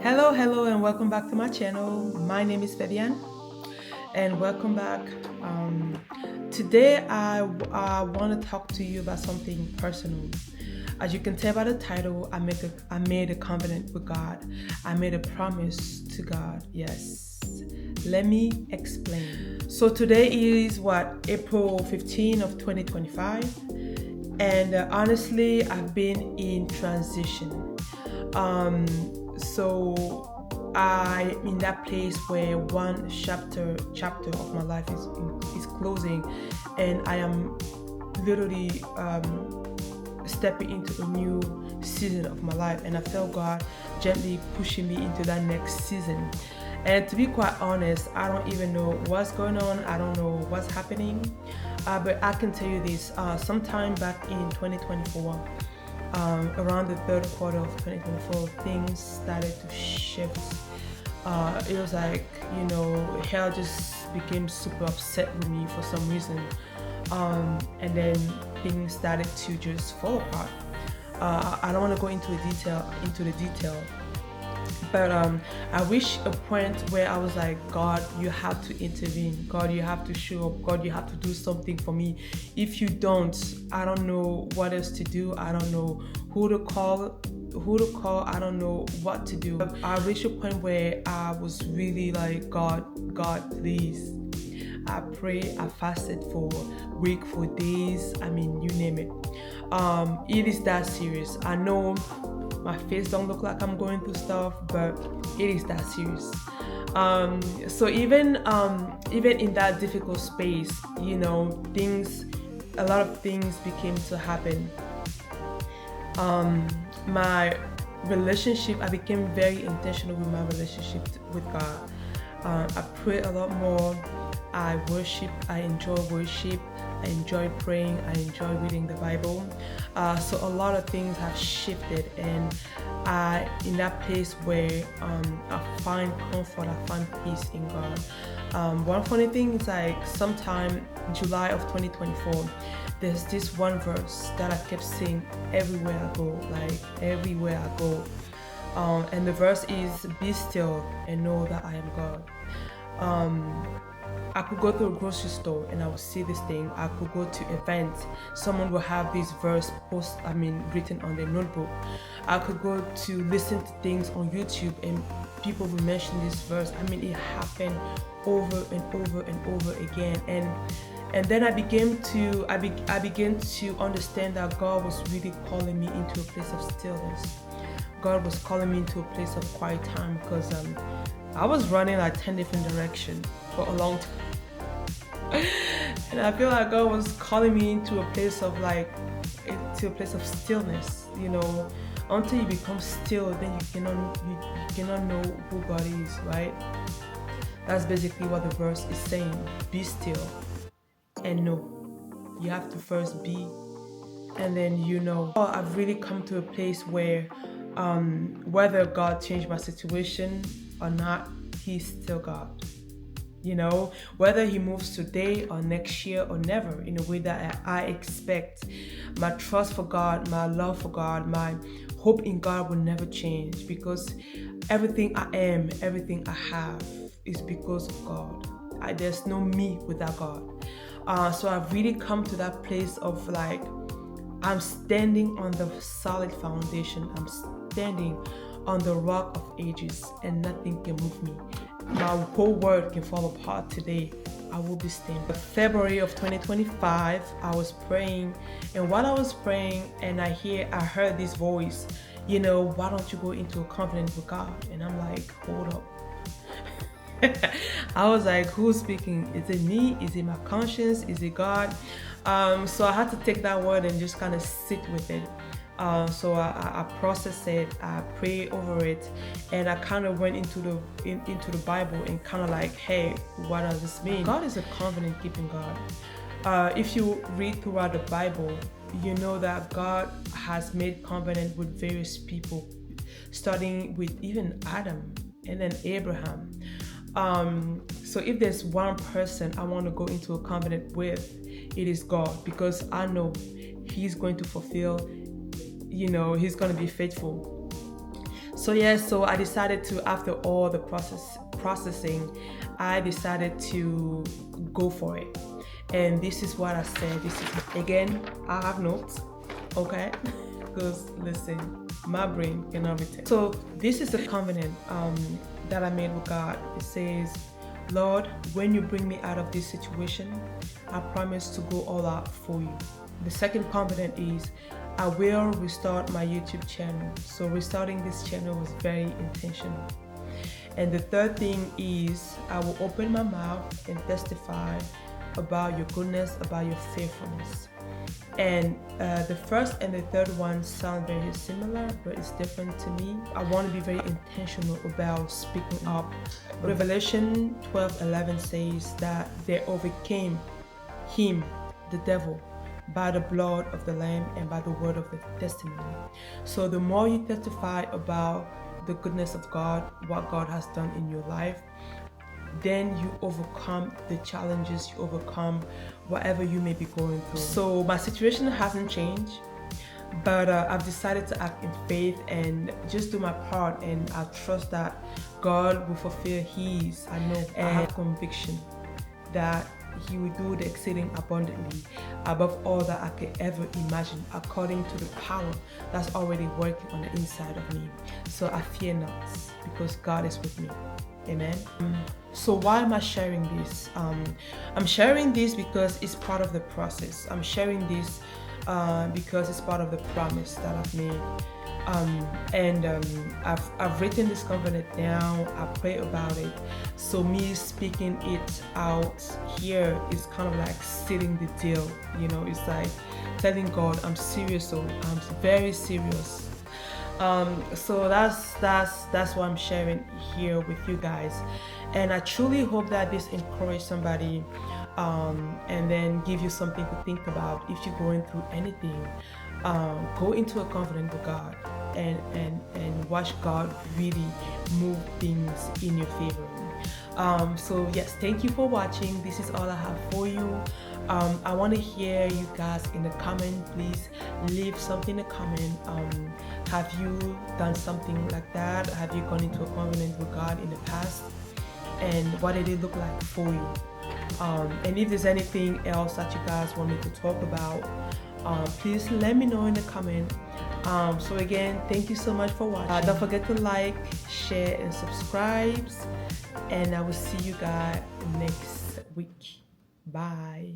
Hello, and welcome back to my channel. My name is Viviane, and welcome back. Um, Today, I want to talk to you about something personal. As you can tell by the title, I made a covenant with God. I made a promise to God. Yes. Let me explain. So today is April 15 of 2025, and honestly, I've been in transition. Um, so I'm in that place where one chapter of my life is closing, and I am literally stepping into a new season of my life, and I felt God gently pushing me into that next season. And to be quite honest, I don't even know what's going on. I don't know what's happening, but I can tell you this: sometime back in 2024, around the third quarter of 2024, things started to shift. It was like, hell just became super upset with me for some reason. And then things started to just fall apart. I don't want to go into the detail, but I reached a point where I was like, God, you have to intervene. God, you have to show up. God, you have to do something for me. If you don't, I don't know what else to do. I don't know who to call. I don't know what to do. I reached a point where I was really like, God, please. I prayed, I fasted for weeks, for days. I mean, you name it. It is that serious. I know my face don't look like I'm going through stuff, but it is that serious. So even in that difficult space, a lot of things became to happen. My relationship, I became very intentional with my relationship with God. I pray a lot more. I worship. I enjoy worship. I enjoy praying. I enjoy reading the Bible. So a lot of things have shifted, and I in that place where I find comfort. I find peace in God. One funny thing is, like, sometime July of 2024, there's this one verse that I kept saying everywhere I go, and the verse is, "Be still and know that I am God." I could go to a grocery store and I would see this thing. I could go to events. Someone will have this verse written on their notebook. I could go to listen to things on YouTube and people will mention this verse. It happened over and over and over again. And then I began to understand that God was really calling me into a place of stillness. God was calling me into a place of quiet time, because I was running like 10 different directions for a long time. And I feel like God was calling me into a place of stillness. Until you become still, then you cannot know who God is, right? That's basically what the verse is saying. Be still and know. You have to first be, and then I've really come to a place where whether God changed my situation or not, He's still God. Whether He moves today or next year or never, in a way that I expect, my trust for God, my love for God, my hope in God will never change, because everything I am, everything I have is because of God. There's no me without God. So I've really come to that place of, like, I'm standing on the solid foundation. I'm standing on the rock of ages, and nothing can move me. My whole world can fall apart today. I will be standing. February of 2025, I was praying, and while I was praying, and I heard this voice, why don't you go into a covenant with God? And I'm like, hold up. I was like, who's speaking? Is it me? Is it my conscience? Is it God? So I had to take that word and just kind of sit with it. So I processed it, I prayed over it, and I kind of went into the Bible and kind of like, hey, what does this mean? God is a covenant keeping God. If you read throughout the Bible, you know that God has made covenant with various people, starting with even Adam and then Abraham. So if there's one person I want to go into a covenant with, it is God, because I know He's going to fulfill, He's going to be faithful. So I decided to, after all the processing, I decided to go for it. And this is what I said. This is, again, I have notes, okay? Because listen, my brain cannot retain. So this is a covenant that I made with God. It says, Lord, when you bring me out of this situation, I promise to go all out for you. The second covenant is, I will restart my YouTube channel. So restarting this channel was very intentional. And the third thing is, I will open my mouth and testify about your goodness, about your faithfulness. And the first and the third one sound very similar, but it's different to me. I want to be very intentional about speaking up. Revelation 12:11 says that they overcame him, the devil, by the blood of the Lamb and by the word of the testimony. So the more you testify about the goodness of God, what God has done in your life, then you overcome the challenges, you overcome whatever you may be going through. So my situation hasn't changed, but I've decided to act in faith and just do my part, and I trust that God will fulfill His. I know, and I have conviction that He will do the exceeding abundantly above all that I could ever imagine, according to the power that's already working on the inside of me. So I fear not, because God is with me. Amen. So why am I sharing this? I'm sharing this because it's part of the process. I'm sharing this because it's part of the promise that I've made. I've written this covenant down. I pray about it. So me speaking it out here is kind of like sealing the deal. You know, it's like telling God I'm serious. So I'm very serious. So that's what I'm sharing here with you guys, and I truly hope that this encourage somebody, and then give you something to think about. If you're going through anything, go into a covenant with God, and watch God really move things in your favor. So yes, thank you for watching. This is all I have for you. I want to hear you guys in the comment. Please leave something in the comment. Have you done something like that? Have you gone into a covenant with God in the past? And what did it look like for you? And if there's anything else that you guys want me to talk about, please let me know in the comment. So again, thank you so much for watching. Don't forget to like, share, and subscribe. And I will see you guys next week. Bye.